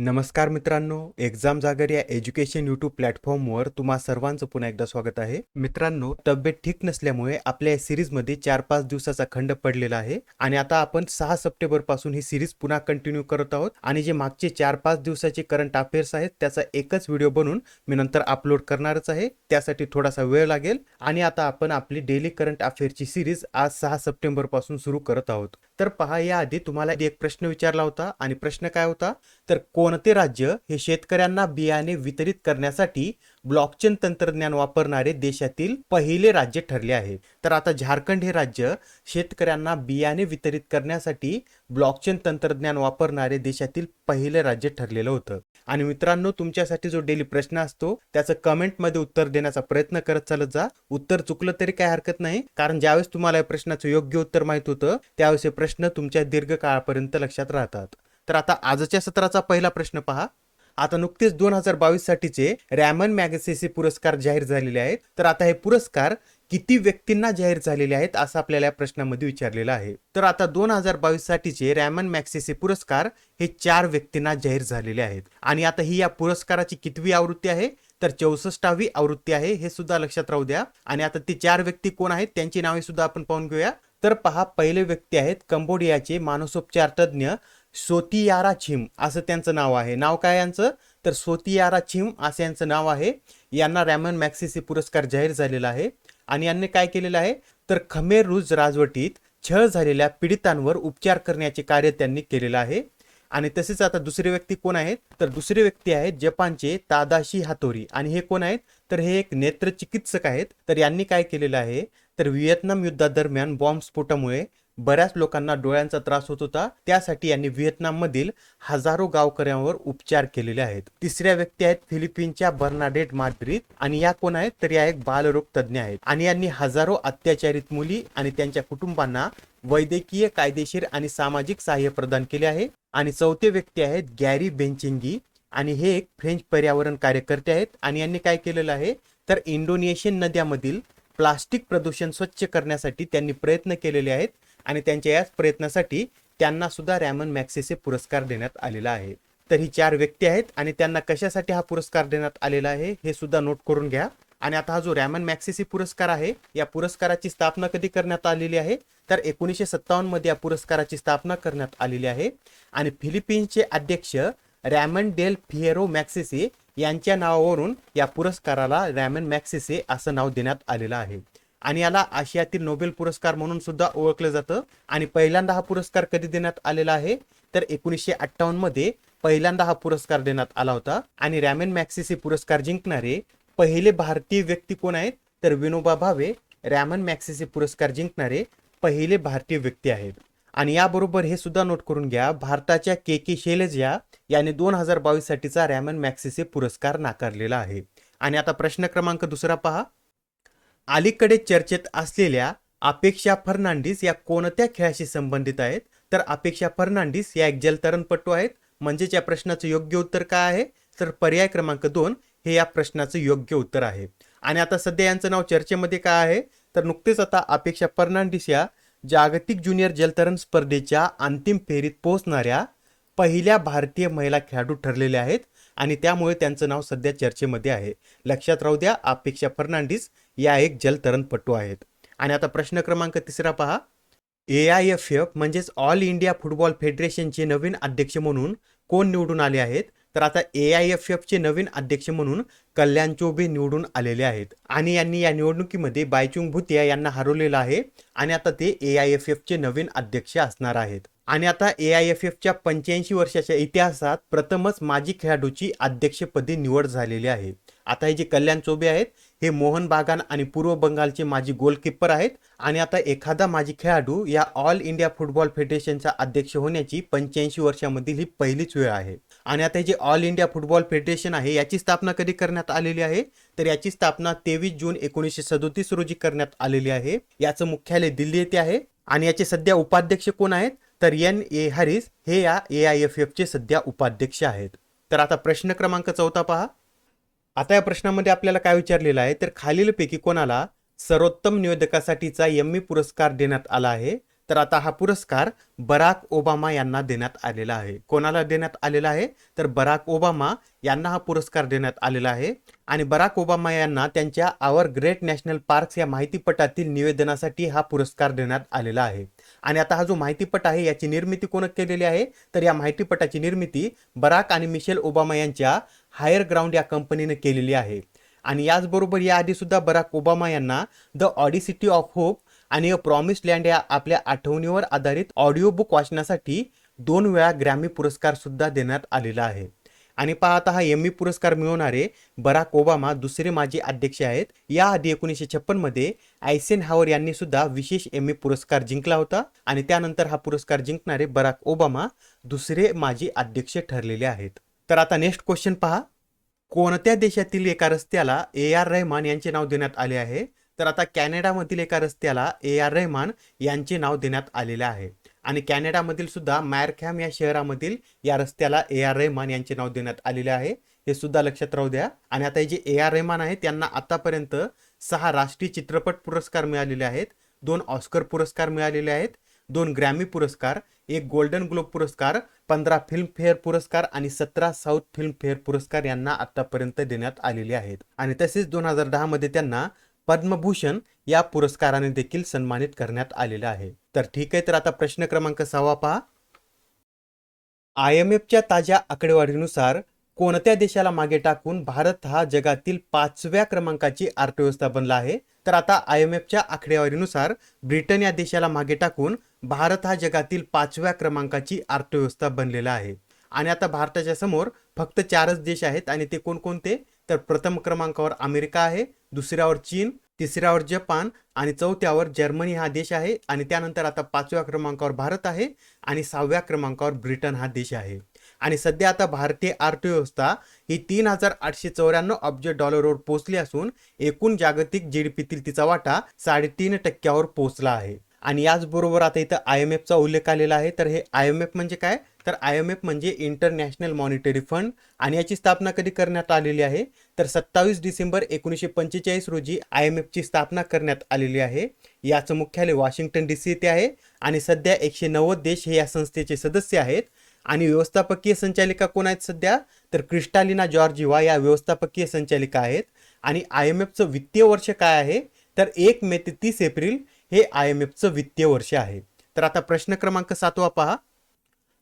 नमस्कार मित्रांनो, एक्झाम जागर या एज्युकेशन यूट्यूब प्लॅटफॉर्मवर तुम्हा सर्वांचं पुन्हा एकदा स्वागत आहे. मित्रांनो, तब्येत ठीक नसल्यामुळे आपल्या या सिरीजमध्ये 4-5 दिवसाचा खंड पडलेला आहे आणि आता आपण 6 सप्टेंबर पासून ही सिरीज पुन्हा कंटिन्यू करत आहोत आणि जे मागचे 4-5 दिवसाचे करंट अफेअर्स आहेत त्याचा एकच व्हिडिओ बनवून मी नंतर अपलोड करणारच आहे. त्यासाठी थोडासा वेळ लागेल आणि आता आपण आपली डेली करंट अफेअरची सिरीज आज 6 सप्टेंबर पासून सुरू करत आहोत. तर पहा, याआधी तुम्हाला एक प्रश्न विचारला होता आणि प्रश्न काय होता, तर कोणते राज्य हे शेतकऱ्यांना बियाणे वितरित करण्यासाठी ब्लॉकचेन तंत्रज्ञान वापरणारे देशातील पहिले राज्य ठरले आहे. तर आता झारखंड हे राज्य शेतकऱ्यांना बियाणे वितरित करण्यासाठी ब्लॉकचेन तंत्रज्ञान वापरणारे देशातील पहिले राज्य ठरलेलं होतं. आणि मित्रांनो, तुमच्यासाठी जो डेली प्रश्न असतो त्याचं कमेंटमध्ये उत्तर देण्याचा प्रयत्न करत चालत जा. उत्तर चुकलं तरी काय हरकत नाही, कारण ज्यावेळेस तुम्हाला या प्रश्नाचं योग्य उत्तर माहित होतं त्यावेळेस हे प्रश्न तुमच्या दीर्घकाळापर्यंत लक्षात राहतात. तर आता आजच्या सत्राचा पहिला प्रश्न पहा. आता नुकतेच 2022 साठीचे रॅमन मॅगसेसे पुरस्कार जाहीर झालेले आहेत. तर आता हे पुरस्कार किती व्यक्तींना जाहीर झालेले आहेत असं आपल्याला या प्रश्नामध्ये विचारलेलं आहे. तर आता 2022 साठीचे रॅमन मॅगसेसे पुरस्कार हे 4 व्यक्तींना जाहीर झालेले आहेत. आणि आता ही या पुरस्काराची कितवी आवृत्ती आहे, तर 64वी आवृत्ती आहे, हे सुद्धा लक्षात राहू द्या. आणि आता ती 4 व्यक्ती कोण आहेत त्यांची नावे सुद्धा आपण पाहून घेऊया. तर पहा, पहिले व्यक्ती आहेत कंबोडियाचे मानसोपचार तज्ज्ञ सोतियारा छिम, असं त्यांचं नाव आहे. नाव काय यांचं, तर सोतियारा छिम असं यांचं नाव आहे. यांना रॅमन मॅगसेसे पुरस्कार जाहीर झालेला आहे. आणि यांनी काय केलेलं आहे, तर खमेर रुज राजवटीत छळ झालेल्या पीडितांवर उपचार करण्याचे कार्य त्यांनी केलेलं आहे. आणि तसेच आता दुसरे व्यक्ती कोण आहेत, तर दुसरे व्यक्ती आहेत जपानचे तादाशी हातोरी. आणि हे कोण आहेत, तर हे एक नेत्रचिकित्सक आहेत. तर यांनी काय केलेलं आहे, तर व्हिएतनाम युद्धादरम्यान बॉम्बस्फोटामुळे बऱ्याच लोकांना डोळ्यांचा त्रास होत होता, त्यासाठी यांनी व्हिएतनाममधील हजारो गावकऱ्यांवर उपचार केलेले आहेत. तिसऱ्या व्यक्ती आहेत फिलिपिन्सच्या बर्नाडेट माद्रिद. आणि या कोण आहेत, तर या एक बालरोग तज्ज्ञ आहेत. आणि यांनी हजारो अत्याचारित मुली आणि त्यांच्या कुटुंबांना वैद्यकीय, कायदेशीर आणि सामाजिक सहाय्य प्रदान केले आहे. आणि चौथे व्यक्ती आहेत गॅरी बेंचिंगी. आणि हे एक फ्रेंच पर्यावरण कार्यकर्ते आहेत. आणि यांनी काय केलेलं आहे, तर इंडोनेशियन नद्यांमधील प्लास्टिक प्रदूषण स्वच्छ करण्यासाठी त्यांनी प्रयत्न केलेले आहेत. आणि त्यांच्या याच प्रयत्नासाठी त्यांना सुद्धा रॅमन मॅगसेसे पुरस्कार देण्यात आलेला आहे. तर ही 4 व्यक्ती आहेत आणि त्यांना कशासाठी हा पुरस्कार देण्यात आलेला आहे हे सुद्धा नोट करून घ्या. आणि आता हा जो रॅमन मॅगसेसे पुरस्कार आहे, या पुरस्काराची स्थापना कधी करण्यात आलेली आहे, तर 1957 मध्ये या पुरस्काराची स्थापना करण्यात आलेली आहे. आणि फिलिपिन्सचे अध्यक्ष रॅमन डेल फिएरो मॅगसेसे यांच्या नावावरून या पुरस्काराला रॅमन मॅगसेसे असं नाव देण्यात आलेलं आहे. आणि याला आशियातील नोबेल पुरस्कार म्हणून सुद्धा ओळखलं जातं. आणि पहिल्यांदा हा पुरस्कार कधी देण्यात आलेला आहे, तर 1958 मध्ये पहिल्यांदा हा पुरस्कार देण्यात आला होता. आणि रॅमन मॅगसेसे पुरस्कार जिंकणारे पहिले भारतीय व्यक्ती कोण आहेत, तर विनोबा भावे रॅमन मॅगसेसे पुरस्कार जिंकणारे पहिले भारतीय व्यक्ती आहेत. आणि याबरोबर हे सुद्धा नोट करून घ्या, भारताच्या के शैलजा याने 2022 साठीचा रॅमन मॅगसेसे पुरस्कार नाकारलेला आहे. आणि आता प्रश्न क्रमांक दुसरा पहा. अलीकडे चर्चेत असलेल्या अपेक्षा फर्नांडिस या कोणत्या खेळाशी संबंधित आहेत, तर अपेक्षा फर्नांडिस या एक जलतरणपटू आहेत. म्हणजेच या प्रश्नाचं योग्य उत्तर काय आहे, तर पर्याय क्रमांक 2 हे या प्रश्नाचं योग्य उत्तर आहे. आणि आता सध्या यांचं नाव चर्चेमध्ये काय आहे, तर नुकतेच आता अपेक्षा फर्नांडिस या जागतिक ज्युनियर जलतरण स्पर्धेच्या अंतिम फेरीत पोहोचणाऱ्या पहिल्या भारतीय महिला खेळाडू ठरलेल्या आहेत. आणि त्यामुळे त्यांचं नाव सध्या चर्चेमध्ये आहे. लक्षात राहू द्या, अपेक्षा फर्नांडिस या एक जलतरणपटू आहेत. आणि आता प्रश्न क्रमांक तिसरा पहा. AIFF म्हणजेच ऑल इंडिया फुटबॉल फेडरेशनचे नवीन अध्यक्ष म्हणून कोण निवडून आले आहेत, तर आता AIFF चे नवीन अध्यक्ष म्हणून कल्याण चौबे निवडून आलेले आहेत. आणि यांनी या निवडणुकीमध्ये बायचुंग भुतिया यांना हरवलेलं आहे. आणि आता ते AIFF चे नवीन अध्यक्ष असणार आहेत. आणि आता AIFFच्या 85 वर्षाच्या इतिहासात प्रथमच माजी खेळाडूची अध्यक्षपदी निवड झालेली आहे. आता हे जे कल्याण चौबे आहेत हे मोहन बागान आणि पूर्व बंगालचे माजी गोलकीपर आहेत. आणि आता एखादा माजी खेळाडू या ऑल इंडिया फुटबॉल फेडरेशनचा अध्यक्ष होण्याची 85 वर्षामधील ही पहिलीच वेळ आहे. आणि आता हे जे ऑल इंडिया फुटबॉल फेडरेशन आहे याची स्थापना कधी करण्यात आलेली आहे, तर याची स्थापना 23 जून 1937 रोजी करण्यात आलेली आहे. याचं मुख्यालय दिल्ली येथे आहे. आणि याचे सध्या उपाध्यक्ष कोण आहेत, तर NA हॅरिस हे या AIFF चे सध्या उपाध्यक्ष आहेत. तर आता प्रश्न क्रमांक 4 पहा. आता या प्रश्नामध्ये आपल्याला काय विचारलेलं आहे, तर खालीलपैकी कोणाला सर्वोत्तम निवेदकासाठीचा एम्मी पुरस्कार देण्यात आला आहे, तर आता हा पुरस्कार बराक ओबामा यांना देण्यात आलेला आहे. कोणाला देण्यात आलेला आहे? तर बराक ओबामा यांना हा पुरस्कार देण्यात आलेला आहे. आणि बराक ओबामा यांना त्यांच्या आवर ग्रेट नॅशनल पार्क्स या माहितीपटातील निवेदनासाठी हा पुरस्कार देण्यात आलेला आहे. आणि आता हा जो माहितीपट आहे याची निर्मिती कोण केलेली आहे? तर या माहितीपटाची निर्मिती बराक आणि मिशेल ओबामा यांच्या हायर ग्राउंड या कंपनीने केलेली आहे. आणि याचबरोबर याआधी सुद्धा बराक ओबामा यांना द ऑडिसिटी ऑफ होप आणि अ प्रॉमिस्ड लँड या आपल्या आठवणीवर आधारित ऑडिओ बुक वाचण्यासाठी 2 वेळा ग्रॅमी पुरस्कार सुद्धा देण्यात आलेला आहे. आणि पाहता हा एम्मी पुरस्कार मिळवणारे बराक ओबामा दुसरे माजी अध्यक्ष आहेत. याआधी 1956 मध्ये आयसेनहावर यांनी सुद्धा विशेष एम्मी पुरस्कार जिंकला होता आणि त्यानंतर हा पुरस्कार जिंकणारे बराक ओबामा दुसरे माजी अध्यक्ष ठरलेले आहेत. तर आता नेक्स्ट क्वेश्चन पहा. कोणत्या देशातील एका रस्त्याला ए.आर. रहमान यांचे नाव देण्यात आले आहे? तर आता कॅनडामधील एका रस्त्याला ए.आर. रहमान यांचे नाव देण्यात आलेले आहे. आणि कॅनडामधील सुद्धा मॅरकॅम या शहरामधील या रस्त्याला ए.आर. रहमान यांचे नाव देण्यात आलेले आहे. हे सुद्धा लक्षात राहू द्या. आणि आता हे जे ए.आर. रहमान आहेत त्यांना आतापर्यंत 6 राष्ट्रीय चित्रपट पुरस्कार मिळालेले आहेत, 2 ऑस्कर पुरस्कार मिळालेले आहेत, 2 ग्रॅमी पुरस्कार, 1 गोल्डन ग्लोब पुरस्कार, 15 फिल्मफेअर पुरस्कार आणि 17 साऊथ फिल्मफेअर पुरस्कार यांना आतापर्यंत देण्यात आलेले आहेत. आणि तसेच 2010 मध्ये त्यांना पद्मभूषण या पुरस्काराने देखील सन्मानित करण्यात आलेलं आहे. तर ठीक आहे, तर आता प्रश्न क्रमांक 6 पहा. IMFच्या ताज्या आकडेवारीनुसार कोणत्या देशाला मागे टाकून भारत हा जगातील 5व्या क्रमांकाची अर्थव्यवस्था बनला आहे? तर आता IMFच्या आकडेवारीनुसार ब्रिटन या देशाला मागे टाकून भारत हा जगातील 5व्या क्रमांकाची अर्थव्यवस्था बनलेला आहे. आणि आता भारताच्या समोर फक्त 4च देश आहेत आणि ते कोणकोणते? तर प्रथम क्रमांकावर अमेरिका आहे, दुसऱ्यावर चीन, तिसऱ्यावर जपान आणि चौथ्यावर जर्मनी हा देश आहे. आणि त्यानंतर आता 5व्या क्रमांकावर भारत आहे आणि 6व्या क्रमांकावर ब्रिटन हा देश आहे. आणि सध्या आता भारतीय अर्थव्यवस्था ही $3,894 अब्ज वर पोहोचली असून एकूण जागतिक जीडीपीतील तिचा वाटा 3.5% पोहोचला आहे. आणि याचबरोबर आता इथं IMFचा उल्लेख आलेला आहे. तर हे IMF म्हणजे काय? तर IMF म्हणजे इंटरनॅशनल मॉनिटरी फंड आणि याची स्थापना कधी करण्यात आलेली आहे? तर 27 डिसेंबर 1945 रोजी IMFची स्थापना करण्यात आलेली आहे. याचं मुख्यालय वॉशिंग्टन DC येथे आहे आणि सध्या 190 देश हे या संस्थेचे सदस्य आहेत. आणि व्यवस्थापकीय संचालिका कोण आहेत सध्या? तर क्रिस्टालिना जॉर्जिवा या व्यवस्थापकीय संचालिका आहेत. आणि IMFचं वित्तीय वर्ष काय आहे? तर 1 मे ते 30 एप्रिल हे IMFचं वित्तीय वर्ष आहे. तर आता प्रश्न क्रमांक 7 पहा.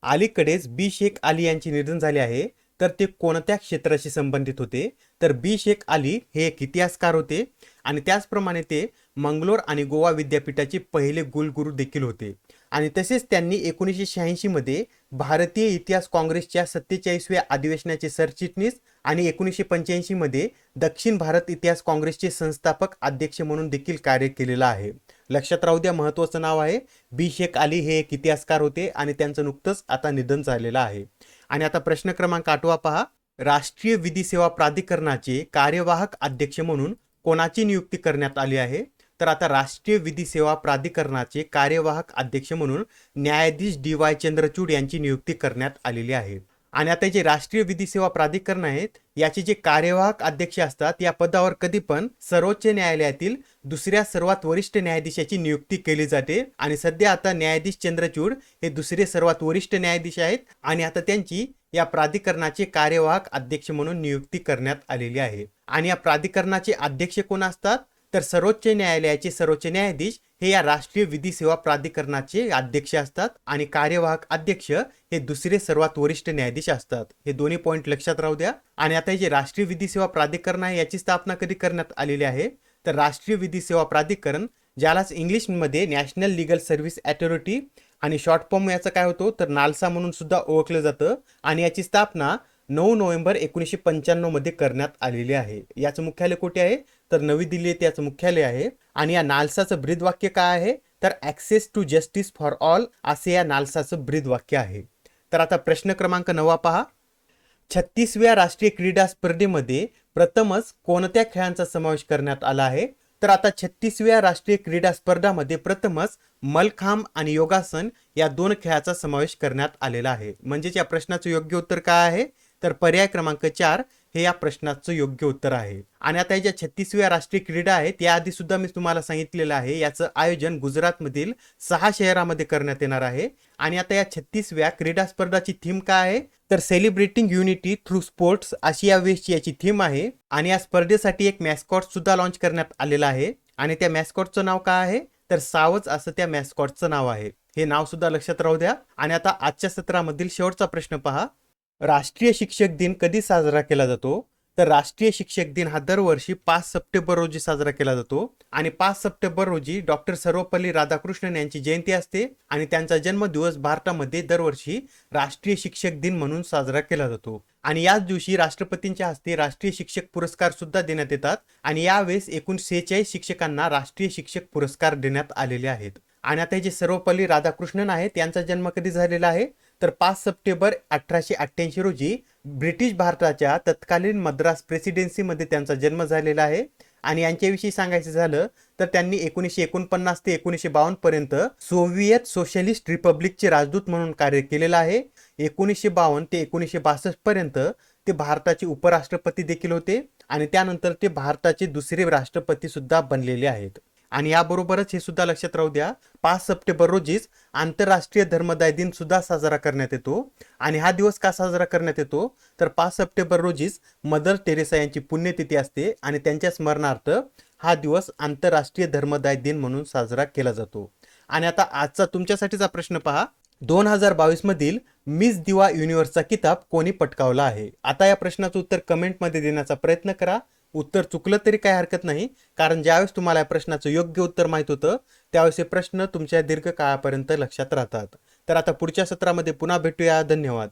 अलीकडेच बी शेख अली यांचे निधन झाले आहे, तर ते कोणत्या क्षेत्राशी संबंधित होते? तर बी शेख अली हे एक इतिहासकार होते आणि त्याचप्रमाणे ते मंगलोर आणि गोवा विद्यापीठाचे पहिले कुलगुरू देखील होते. आणि तसेच त्यांनी 1986 मध्ये भारतीय इतिहास काँग्रेसच्या 47व्या अधिवेशनाचे सरचिटणीस आणि 1985 मध्ये दक्षिण भारत इतिहास काँग्रेसचे संस्थापक अध्यक्ष म्हणून देखील कार्य केलेलं आहे. लक्षात राहू द्या, महत्त्वाचं नाव आहे. बी शेख अली हे एक इतिहासकार होते आणि त्यांचं नुकतंच आता निधन झालेलं आहे. आणि आता प्रश्न क्रमांक 8 पहा. राष्ट्रीय विधी सेवा प्राधिकरणाचे कार्यवाहक अध्यक्ष म्हणून कोणाची नियुक्ती करण्यात आली आहे? तर आता राष्ट्रीय विधी सेवा प्राधिकरणाचे कार्यवाहक अध्यक्ष म्हणून न्यायाधीश DY चंद्रचूड यांची नियुक्ती करण्यात आलेली आहे. आणि आता जे राष्ट्रीय विधी सेवा प्राधिकरण आहेत याचे जे कार्यवाहक अध्यक्ष असतात या पदावर कधी पण सर्वोच्च न्यायालयातील दुसऱ्या सर्वात वरिष्ठ न्यायाधीशाची नियुक्ती केली जाते. आणि सध्या आता न्यायाधीश चंद्रचूड हे दुसरे सर्वात वरिष्ठ न्यायाधीश आहेत आणि आता त्यांची या प्राधिकरणाचे कार्यवाहक अध्यक्ष म्हणून नियुक्ती करण्यात आलेली आहे. आणि या प्राधिकरणाचे अध्यक्ष कोण असतात? तर सर्वोच्च न्यायालयाचे सर्वोच्च न्यायाधीश हे या राष्ट्रीय विधी सेवा प्राधिकरणाचे अध्यक्ष असतात आणि कार्यवाहक अध्यक्ष हे दुसरे सर्वात वरिष्ठ न्यायाधीश असतात. हे दोन्ही पॉईंट लक्षात राहू द्या. आणि आता जे राष्ट्रीय विधी सेवा प्राधिकरण आहे याची स्थापना कधी करण्यात आलेली आहे? तर राष्ट्रीय विधी सेवा प्राधिकरण, ज्यालाच इंग्लिशमध्ये नॅशनल लीगल सर्व्हिस अथॉरिटी आणि शॉर्ट फॉर्म याचं काय होतो तर नालसा म्हणून सुद्धा ओळखलं जातं. आणि याची स्थापना 9 नोव्हेंबर 1995 मध्ये करण्यात आलेली आहे. याचं मुख्यालय कुठे आहे? तर नवी दिल्ली येथे याचं मुख्यालय आहे. आणि या नालसाचं ब्रीदवाक्य काय आहे? तर access to justice for all असे या नालसाचं ब्रीदवाक्य आहे. तर आता प्रश्न क्रमांक 9 पहा. 36व्या राष्ट्रीय क्रीडा स्पर्धेमध्ये प्रथमच कोणत्या खेळांचा समावेश करण्यात आला आहे? तर आता 36व्या राष्ट्रीय क्रीडा स्पर्धामध्ये प्रथमच मलखांब आणि योगासन या 2 खेळाचा समावेश करण्यात आलेला आहे. म्हणजेच या प्रश्नाचं योग्य उत्तर काय आहे? तर पर्याय क्रमांक 4 हे या प्रश्नाचं योग्य उत्तर आहे. आणि आता ज्या 36व्या राष्ट्रीय क्रीडा आहेत याआधी सुद्धा मी तुम्हाला सांगितलेलं आहे, याचं आयोजन गुजरातमधील 6 शहरामध्ये करण्यात येणार आहे. आणि आता या 36व्या क्रीडा स्पर्धाची थीम काय आहे, तर सेलिब्रेटिंग युनिटी थ्रू स्पोर्ट्स अशी यावेळेसची याची थीम आहे. आणि या स्पर्धेसाठी एक मॅस्कॉट सुद्धा लॉन्च करण्यात आलेला आहे. आणि त्या मॅस्कॉटचं नाव काय आहे, तर सावज असं त्या मॅस्कॉटचं नाव आहे. हे नाव सुद्धा लक्षात राहू द्या. आणि आता आजच्या सत्रामधील शेवटचा प्रश्न पहा, राष्ट्रीय शिक्षक दिन कधी साजरा केला जातो, तर राष्ट्रीय शिक्षक दिन हा दरवर्षी 5 सप्टेंबर रोजी साजरा केला जातो. आणि 5 सप्टेंबर रोजी डॉक्टर सर्वपल्ली राधाकृष्णन यांची जयंती असते आणि त्यांचा जन्मदिवस भारतामध्ये दरवर्षी राष्ट्रीय शिक्षक दिन म्हणून साजरा केला जातो. आणि याच दिवशी राष्ट्रपतींच्या हस्ते राष्ट्रीय शिक्षक पुरस्कार सुद्धा देण्यात येतात. आणि यावेळेस एकूण 46 शिक्षकांना राष्ट्रीय शिक्षक पुरस्कार देण्यात आलेले आहेत. आणि आता जे सर्वपल्ली राधाकृष्णन आहेत यांचा जन्म कधी झालेला आहे, तर 5 सप्टेंबर 1888 रोजी ब्रिटिश भारताच्या तत्कालीन मद्रास प्रेसिडेन्सीमध्ये त्यांचा जन्म झालेला आहे. आणि यांच्याविषयी सांगायचं झालं तर त्यांनी 1949 ते 1952 पर्यंत सोव्हिएत सोशलिस्ट रिपब्लिकचे राजदूत म्हणून कार्य केलेलं आहे. 1952 ते 1962 पर्यंत ते भारताचे उपराष्ट्रपती देखील होते. आणि त्यानंतर ते भारताचे दुसरे राष्ट्रपती सुद्धा बनलेले आहेत. आणि याबरोबरच हे सुद्धा लक्षात राहू द्या, 5 सप्टेंबर रोजीच आंतरराष्ट्रीय धर्मदाय दिन सुद्धा साजरा करण्यात येतो. आणि हा दिवस का साजरा करण्यात येतो, तर 5 सप्टेंबर रोजीच मदर टेरेसा यांची पुण्यतिथी असते आणि त्यांच्या स्मरणार्थ हा दिवस आंतरराष्ट्रीय धर्मदाय दिन म्हणून साजरा केला जातो. आणि आता आजचा तुमच्यासाठीचा प्रश्न पहा, 2022 मधील मिस दिवा युनिव्हर्सचा किताब कोणी पटकावला आहे. आता या प्रश्नाचं उत्तर कमेंटमध्ये देण्याचा प्रयत्न करा. उत्तर चुकलं तरी काही हरकत नाही, कारण ज्यावेळेस तुम्हाला या प्रश्नाचं योग्य उत्तर माहित होतं त्यावेळेस हे प्रश्न तुमच्या दीर्घकाळापर्यंत लक्षात राहतात. तर आता पुढच्या सत्रामध्ये पुन्हा भेटूया. धन्यवाद.